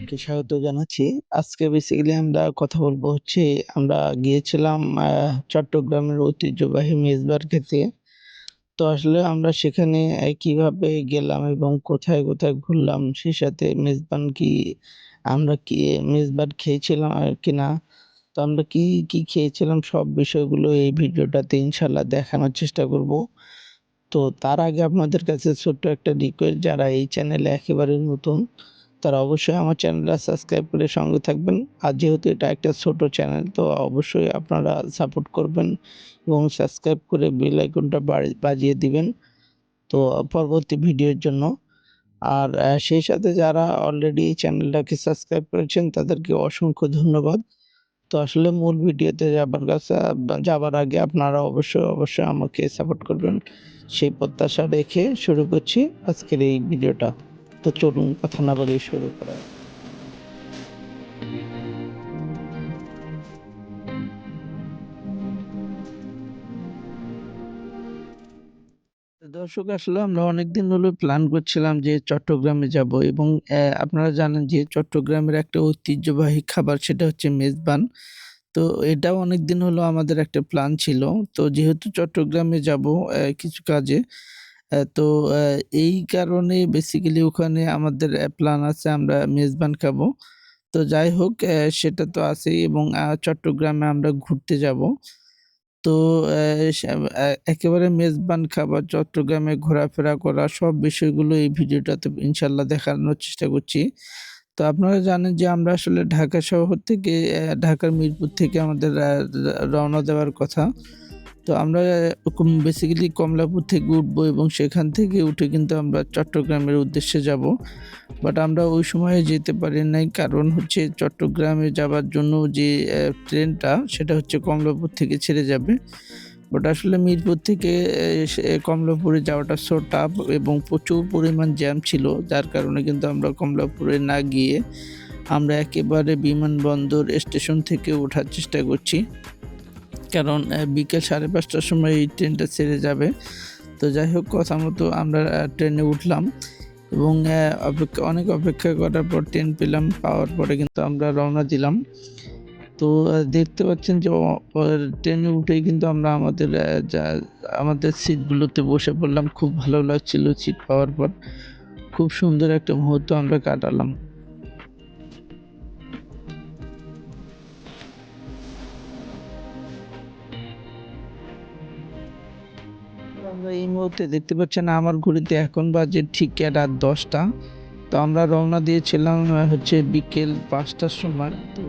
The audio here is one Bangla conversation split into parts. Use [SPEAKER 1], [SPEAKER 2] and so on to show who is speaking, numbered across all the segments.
[SPEAKER 1] আপনাকে স্বাগত জানাচ্ছি। আজকে বেসিক্যালি আমরা কথা বলবো হচ্ছে আমরা গিয়েছিলাম চট্টগ্রামের ঐতিহ্যবাহী মেজবান খেতে। তো আসলে আমরা সেখানে কিভাবে গেলাম এবং কোথায়, কোথায় ঘুরলাম সেই সাথে আমরা কি মেজবান খেয়েছিলাম কিনা? তো আমরা কি, কি খেয়েছিলাম সব বিষয়গুলো এই ভিডিওটাতে ইনশাআল্লাহ দেখানোর চেষ্টা করব। তো তার আগে আপনাদের কাছে ছোট্ট একটা রিকোয়েস্ট, যারা এই চ্যানেলে একেবারে নতুন তারা অবশ্যই আমার চ্যানেলটা সাবস্ক্রাইব করে সঙ্গে থাকবেন। আর যেহেতু এটা একটা ছোট চ্যানেল তো অবশ্যই আপনারা সাপোর্ট করবেন এবং সাবস্ক্রাইব করে বেল আইকনটা বাজিয়ে দিবেন তো পরবর্তী ভিডিওর জন্য। আর সেই সাথে যারা অলরেডি এই চ্যানেলটাকে সাবস্ক্রাইব করেছেন তাদেরকে অসংখ্য ধন্যবাদ। তো আসলে মূল ভিডিওতে যাবার আগে আপনারা অবশ্যই আমাকে সাপোর্ট করবেন সেই প্রত্যাশা রেখে শুরু করছি আজকের এই ভিডিওটা। তো চলুন কথা না বাড়িয়ে শুরু করা যাক। দর্শক, আসলে আমরা অনেকদিন হলো প্ল্যান করছিলাম যে চট্টগ্রামে যাব এবং আপনারা জানেন যে চট্টগ্রামের একটা ঐতিহ্যবাহী খাবার সেটা হচ্ছে মেজবান। তো এটাও অনেকদিন হলো আমাদের একটা প্ল্যান ছিল। তো যেহেতু চট্টগ্রামে যাব কিছু কাজে, তো এই কারণে বেসিক্যালি ওখানে আমাদের প্ল্যান আছে আমরা মেজবান খাবো। তো যাই হোক, সেটা তো আছেই এবং চট্টগ্রামে আমরা ঘুরতে যাব। তো অ্যা সা একেবারে মেজবান খাবার, চট্টগ্রামে ঘোরাফেরা করা সব বিষয়গুলো এই ভিডিওটাতে ইনশাআল্লাহ দেখানোর চেষ্টা করছি। তো আপনারা জানেন যে আমরা আসলে ঢাকা শহর থেকে ঢাকার মিরপুর থেকে আমাদের রওনা দেওয়ার কথা। তো আমরা বেসিক্যালি কমলাপুর থেকে উঠবো এবং সেখান থেকে উঠে কিন্তু আমরা চট্টগ্রামের উদ্দেশ্যে যাব। বাট আমরা ওই সময়ে যেতে পারি নাই, কারণ হচ্ছে চট্টগ্রামে যাবার জন্য যে ট্রেনটা সেটা হচ্ছে কমলাপুর থেকে ছেড়ে যাবে। বাট আসলে মিরপুর থেকে কমলাপুরে যাওয়াটা সো টাফ এবং প্রচুর পরিমাণ জ্যাম ছিল। যার কারণে কিন্তু আমরা কমলাপুরে না গিয়ে আমরা একেবারে বিমানবন্দর স্টেশন থেকে ওঠার চেষ্টা করছি। কারণ বিকেল 5:30টার সময় এই ট্রেনটা ছেড়ে যাবে। তো যাই হোক, কথা মতো আমরা ট্রেনে উঠলাম এবং অনেক অপেক্ষা করার পর ট্রেন পেলাম। পাওয়ার পরে কিন্তু আমরা রওনা দিলাম। তো দেখতে পাচ্ছেন যে ট্রেনে উঠেই কিন্তু আমরা আমাদের সিটগুলোতে বসে পড়লাম। খুব ভালো লাগছিল সিট পাওয়ার পর। খুব সুন্দর একটা মুহূর্ত আমরা কাটালাম। আমরা এই মুহূর্তে দেখতে পাচ্ছেন আমার ঘড়িতে এখন বাজে ঠিক রাত 10টা। তো আমরা রওনা দিয়েছিলাম হচ্ছে বিকেল 5টার সময়। তো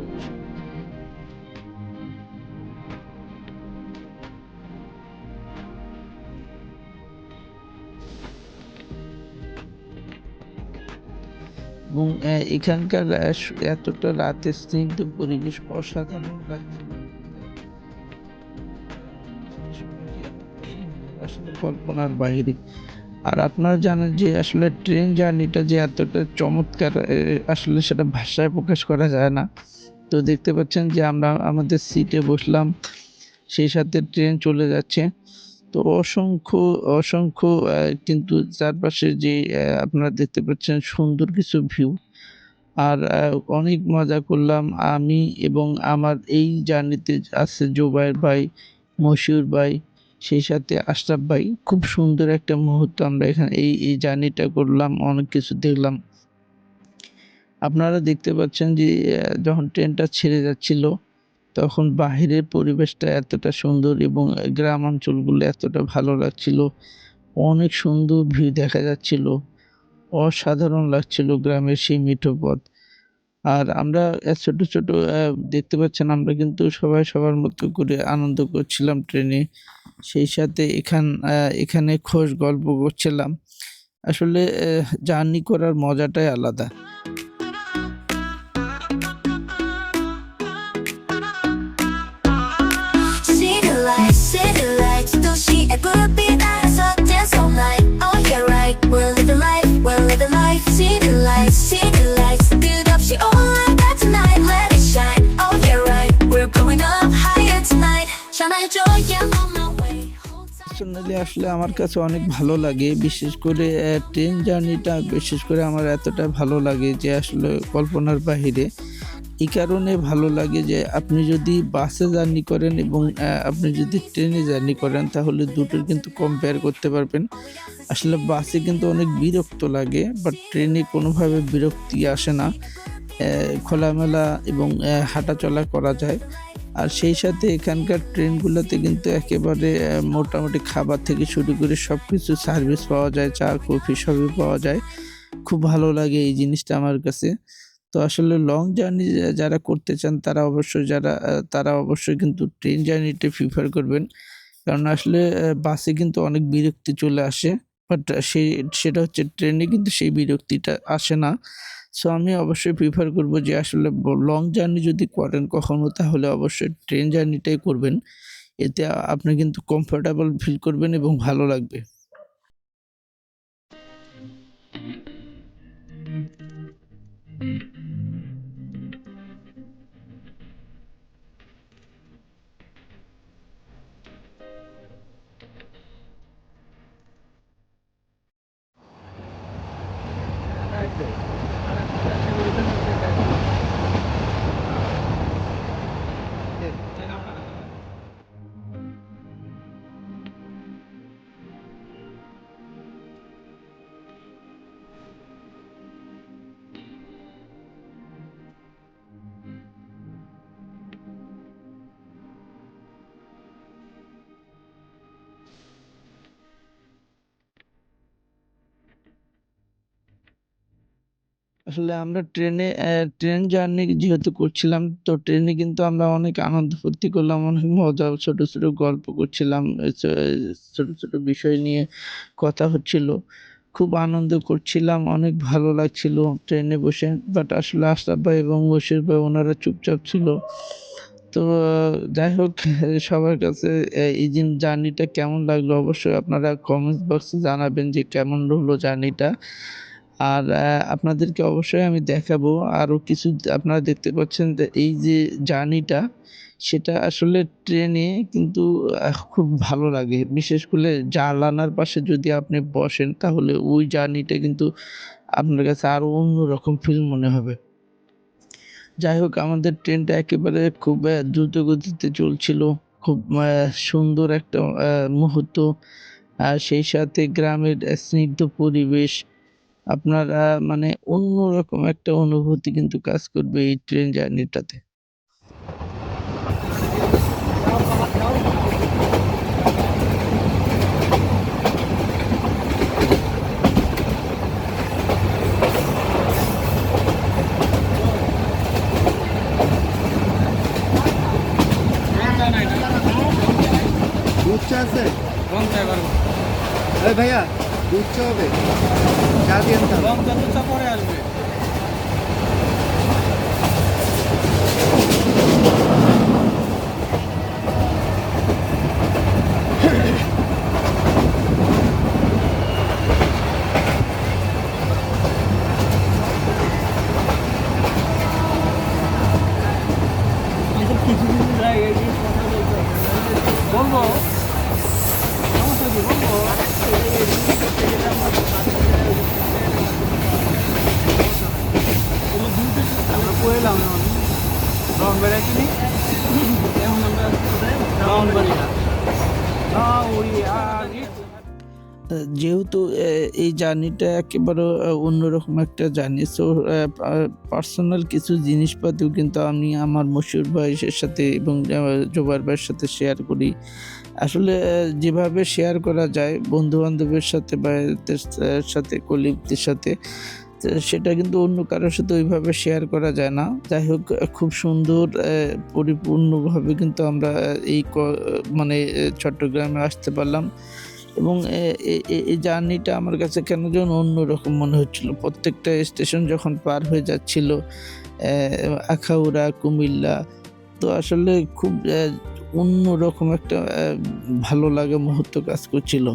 [SPEAKER 1] এবং এখানকার এতটা রাতে স্নিগ্ধ পরিবেশ অসাধারণ লাগছে। আসলে কল্পনার বাইরে। আর আপনারা জানেন যে আসলে ট্রেন জার্নিটা যে এতটা চমৎকার, আসলে সেটা ভাষায় প্রকাশ করা যায় না। তো দেখতে পাচ্ছেন যে আমরা আমাদের সিটে বসলাম, সেই সাথে ট্রেন চলে যাচ্ছে। তো অসংখ্য কিন্তু চারপাশে যে আপনারা দেখতে পাচ্ছেন সুন্দর কিছু ভিউ। আর অনেক মজা করলাম আমি এবং আমার এই জার্নিতে আছে জুবায়ের ভাই, মশিউর ভাই, সেই সাথে আশরাফ ভাই। খুব সুন্দর একটা মুহূর্ত আমরা এখানে এই জার্নিটা করলাম, অনেক কিছু দেখলাম। আপনারা দেখতে পাচ্ছেন যে যখন ট্রেনটা ছেড়ে যাচ্ছিল তখন বাহিরের পরিবেশটা এতটা সুন্দর এবং গ্রাম অঞ্চলগুলো এতটা ভালো লাগছিল। অনেক সুন্দর ভিউ দেখা যাচ্ছিল। অসাধারণ লাগছিল গ্রামের সেই মিঠো পথ। আর আমরা ছোট দেখতে পাচ্ছেন আমরা কিন্তু সবাই সবার মতো করে আনন্দ করছিলাম ট্রেনে। সেই সাথে এখানে গল্প করছিলাম। আসলে জার্নি করার মজাটাই আলাদা।
[SPEAKER 2] City lights, 도시의 불빛 아래서 dance all night. Oh yeah right, we're living life. City lights, 끝없이 all like that tonight. Let it shine. Oh yeah right, we're going up higher tonight. shine joy, yeah, on my way.
[SPEAKER 1] পেছনের জার্নিতে আসলে আমার কাছে অনেক ভালো লাগে। বিশেষ করে ট্রেন জার্নিটা বিশেষ করে আমার এতটা ভালো লাগে যে আসলে কল্পনার বাহিরে। এই কারণে ভালো লাগে যে আপনি যদি বাসে জার্নি করেন এবং আপনি যদি ট্রেনে জার্নি করেন তাহলে দুটোর কিন্তু কম্পেয়ার করতে পারবেন। আসলে বাসে কিন্তু অনেক বিরক্ত লাগে বাট ট্রেনে কোনোভাবে বিরক্তি আসে না। খোলামেলা এবং হাঁটাচলা করা যায়। আর সেই সাথে এখানকার ট্রেনগুলোতে কিন্তু একেবারে মোটামুটি খাবার থেকে শুরু করে সবকিছু সার্ভিস পাওয়া যায়, চা, কফি সবই পাওয়া যায়। খুব ভালো লাগে এই জিনিসটা আমার কাছে। তো আসলে লং জার্নি যারা করতে চান তারা অবশ্যই কিন্তু ট্রেন জার্নিটা প্রিফার করবেন। কারণ আসলে বাসে কিন্তু অনেক বিরক্তি চলে আসে। বাট সেটা হচ্ছে ট্রেনে কিন্তু সেই বিরক্তিটা আসে না। সো আমি অবশ্যই প্রিফার করব যে আসলে লং জার্নি যদি করেন কখনো তাহলে অবশ্যই ট্রেন জার্নিটাই করবেন। এতে আপনি কিন্তু কমফোর্টেবল ফিল করবেন এবং ভালো লাগবে। আসলে আমরা ট্রেন জার্নি যেহেতু করছিলাম, তো ট্রেনে কিন্তু আমরা অনেক আনন্দ ফুর্তি করলাম, অনেক মজা ছোট, ছোট গল্প করছিলাম। ছোট, ছোট বিষয় নিয়ে কথা হচ্ছিল। খুব আনন্দ করছিলাম, অনেক ভালো লাগছিল ট্রেনে বসে। বাট আসলে আশরাফ ভাই এবং বশির ভাই ওনারা চুপচাপ ছিল। তো যাই হোক সবার কাছে এই জার্নিটা কেমন লাগলো অবশ্যই আপনারা কমেন্টস বক্সে জানাবেন যে কেমন হলো জার্নিটা। আর আপনাদেরকে অবশ্যই আমি দেখাবো আরো কিছু আপনারা দেখতে পাচ্ছেন যে এই যে জার্নিটা সেটা আসলে ট্রেনে কিন্তু খুব ভালো লাগে। বিশেষ করে জানালার পাশে যদি আপনি বসেন তাহলে ওই জার্নিটা কিন্তু আপনার কাছে আরো অন্যরকম ফিল মনে হবে। যাই হোক আমাদের ট্রেনটা একেবারে খুব দ্রুত গতিতে চলছিল। খুব সুন্দর একটা মুহূর্ত। আর সেই সাথে গ্রামের স্নিগ্ধ পরিবেশ। আপনার মানে অন্যরকম একটা অনুভূতি কিন্তু কাজ করবে এই ট্রেন জার্নিটাতে।
[SPEAKER 3] দুধ চা আছে? এই ভাইয়া দুধ চা হবে? চা দিয়ে আনতে হবে।
[SPEAKER 4] বলবো সমস্যা কি বলবো আমরা কইলাম রং বেড়াইছিনি এখন আমরা রং বাড়ি না ওই আর
[SPEAKER 1] যেহেতু এই জার্নিটা একেবারে অন্যরকম একটা জার্নি। সো পার্সোনাল কিছু জিনিসপাতিও কিন্তু আমি আমার মশিউর ভাইয়ের সাথে এবং জোবায়ের ভাইয়ের সাথে শেয়ার করি। আসলে যেভাবে শেয়ার করা যায় বন্ধু-বান্ধবের সাথে বা এদের সাথে কলিগদের সাথে, তো সেটা কিন্তু অন্য কারোর সাথে ওইভাবে শেয়ার করা যায় না। যাই হোক খুব সুন্দর পরিপূর্ণভাবে কিন্তু আমরা এই মানে চট্টগ্রামে আসতে পারলাম এবং এই জার্নিটা আমার কাছে কেন যেন অন্যরকম মনে হচ্ছিল। প্রত্যেকটা স্টেশন যখন পার হয়ে যাচ্ছিল আখাউড়া, কুমিল্লা, তো আসলে খুব অন্যরকম একটা ভালো লাগা মুহূর্ত কাজ করছিল।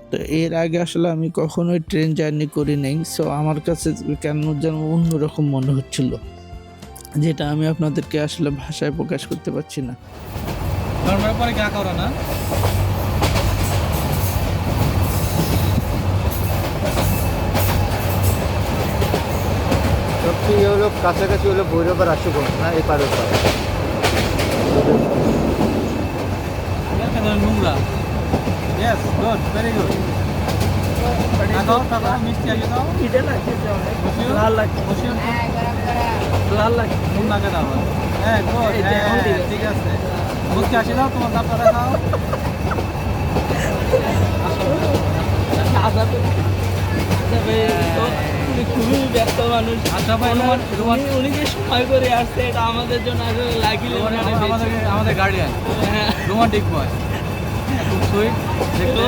[SPEAKER 1] তো এর আগে আসলে আমি কখনোই ট্রেন জার্নি করি নাই। সো আমার কাছে কেন যেন অন্যরকম মনে হচ্ছিল, যেটা আমি আপনাদেরকে আসলে ভাষায় প্রকাশ করতে পারছি না।
[SPEAKER 4] পরে গা করা না
[SPEAKER 3] কাছাকাছি হলে ভৈরব আর আশুগঞ্জ না এই পারে
[SPEAKER 4] নোংরা ইয়েস গুড ভেরি গুড তাকাও তাকাও মিষ্টি আগে দাও
[SPEAKER 1] খিদে লাগছে অনেক, লাল লাগছে।
[SPEAKER 4] বসিও
[SPEAKER 1] লাল লাগছে।
[SPEAKER 4] নুন লাগে দাও হ্যাঁ গুড
[SPEAKER 1] এই যে এখন ঠিক আছে।
[SPEAKER 4] ঠিক আছে মুখে আসি দাও তোমার দাঁতটা দেখাও
[SPEAKER 1] খুবই ব্যস্ত মানুষ।
[SPEAKER 4] আচ্ছা ভাই রোমান
[SPEAKER 1] উনি যে সময় করে আসছে এটা আমাদের জন্য আসলে লাগিলে
[SPEAKER 4] আমাদের গার্ডিয়ান রোমান্টিক বয় খুব সুইট দেখতে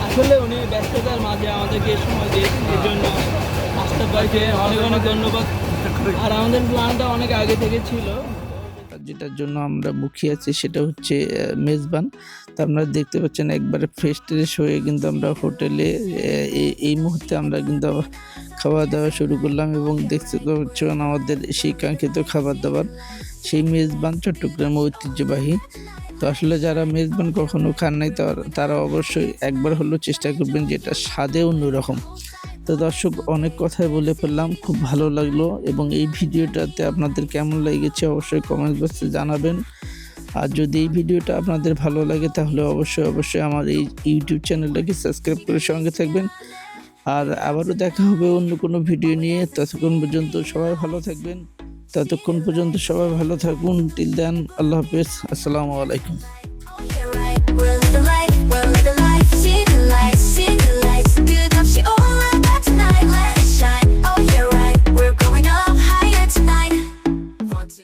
[SPEAKER 1] আসলে উনি ব্যস্ততার মাঝে আমাদেরকে এই সময় দিয়েছেন, এই জন্য আসতে পারছে অনেক অনেক ধন্যবাদ। আর আমাদের প্ল্যানটা অনেক আগে থেকে ছিল, যেটার জন্য আমরা মুখিয়ে আছি সেটা হচ্ছে মেজবান। তো আপনারা দেখতে পাচ্ছেন একবারে ফ্রেশ ট্রেশ হয়ে কিন্তু আমরা হোটেলে এই মুহূর্তে আমরা কিন্তু খাওয়া দাওয়া শুরু করলাম এবং দেখতে পাচ্ছেন আমাদের সেই কাঙ্ক্ষিত খাবার দাবার, সেই মেজবান চট্টগ্রামের ঐতিহ্যবাহী। তো আসলে যারা মেজবান কখনো খান নাই তারা অবশ্যই একবার হলেও চেষ্টা করবেন, যেটা স্বাদে অন্যরকম। তো দর্শক, অনেক কথাই বলে ফেললাম, খুব ভালো লাগলো এবং এই ভিডিওটাতে আপনাদের কেমন লেগেছে অবশ্যই কমেন্ট বক্সে জানাবেন। আর যদি এই ভিডিওটা আপনাদের ভালো লাগে তাহলে অবশ্যই আমার এই ইউটিউব চ্যানেলটাকে সাবস্ক্রাইব করে সঙ্গে থাকবেন। আর আবারও দেখা হবে অন্য কোনো ভিডিও নিয়ে। ততক্ষণ পর্যন্ত সবাই ভালো থাকবেন। টিল দেন, আল্লাহ হাফেজ, আসসালামু আলাইকুম।